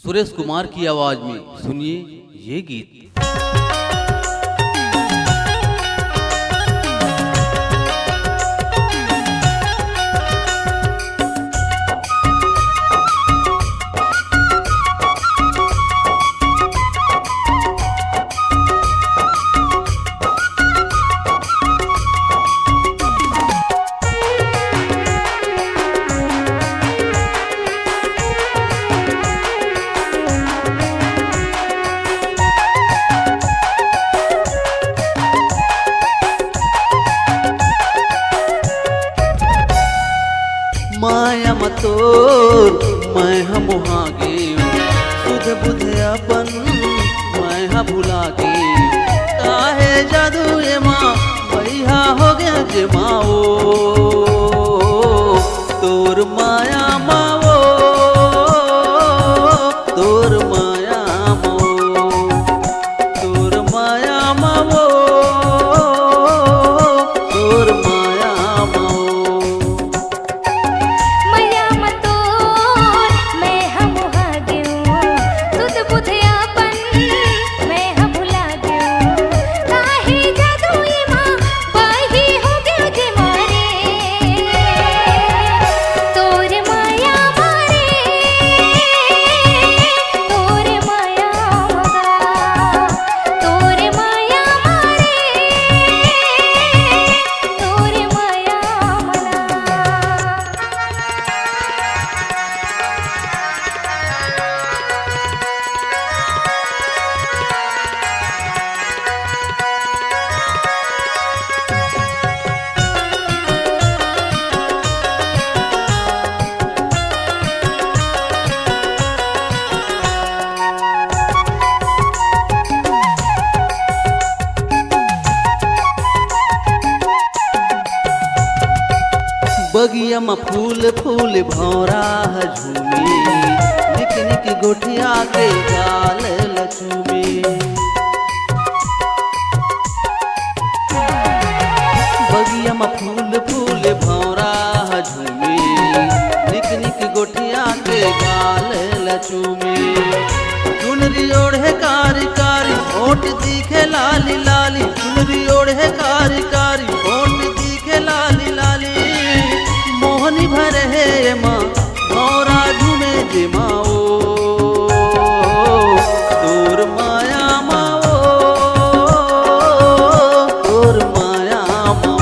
सुरेश कुमार की आवाज में सुनिए ये गीत। माया मतोर मैं हम हागे सुध बुध अपन मैं हा भुला गे काहे जादू ये माँ भैया हो गया जे माओ तोर माया माओ तोर माया माओ तोर माया माओ तोर माया माओ बगिया में फूल फूल भौरा झूमी निक निक गोठिया के गाल लचूमी बगिया में फूल फूल भौरा झूमी निक निक गोठिया के गाल लचूमी चुनरी ओढ़े कारी कारी होठ दिखे लाली लाली चुनरी ओढ़े कारी कारी होठ दिखे लाली लाली मोहनी भर है माँ भौरा झूमे जे माओ तोर माया माओ तोर माया माओ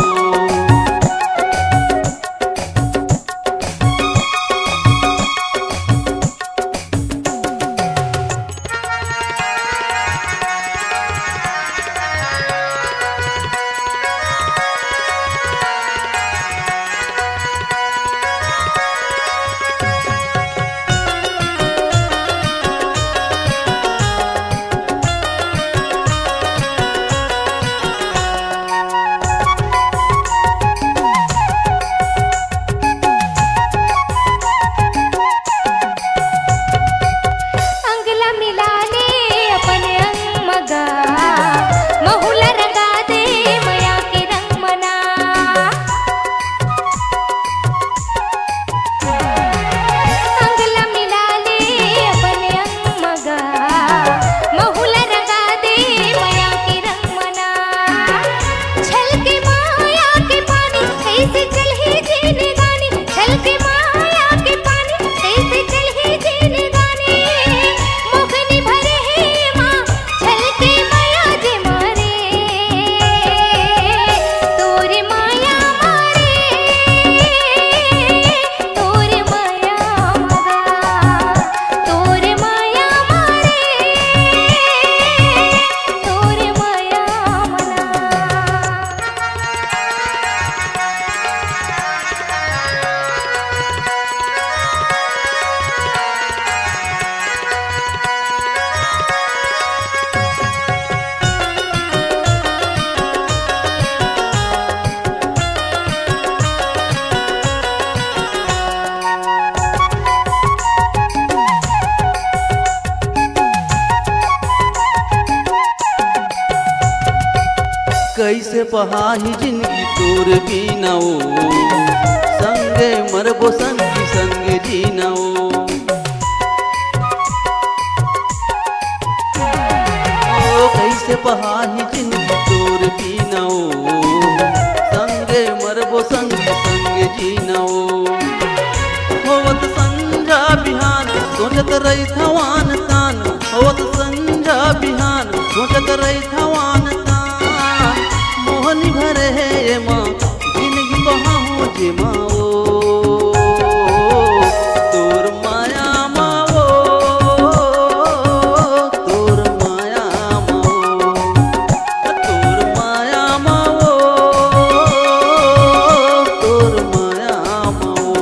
कैसे पहाही जिंदगी तोर बिना ओ संगे मरबो संगी संग जीना ओ कैसे पहाही जिंदगी तोर पीनाओ संगे मरबो संगे संगे जीनाओ होवत संजा बिहान सोचत रही थवान तान होवत संजा बिहान सोचत रही थवान तान मोहनी भरे है ये माँ जिंदगी बहाऊं जे माओ तोर माया माओ तोर माया माओ तोर माया माओ तोर माया माओ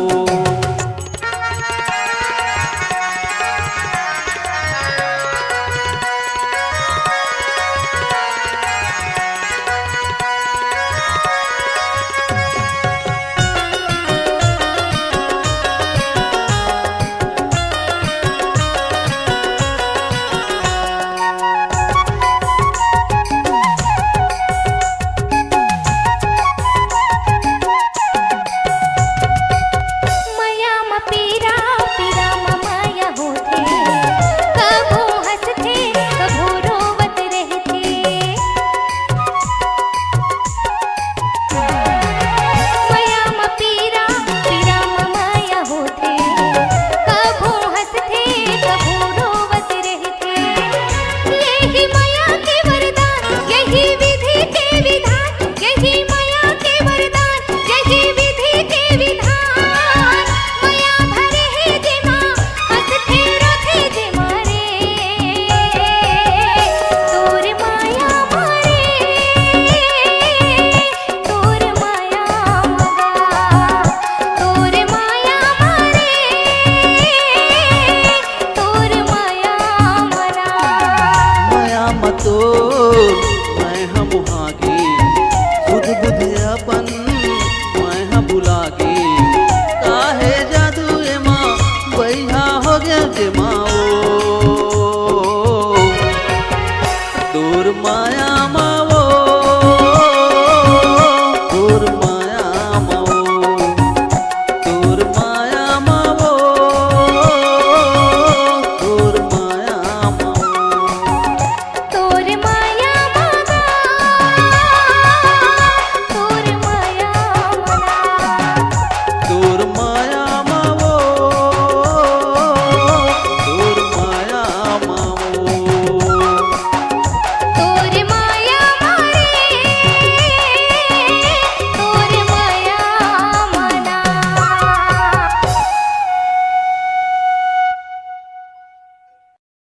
मैं हम भागे सुध बुध अपन मैं हम भुलागे काहे जादू ए माँ बैहा हो गया जे माओ तोर माया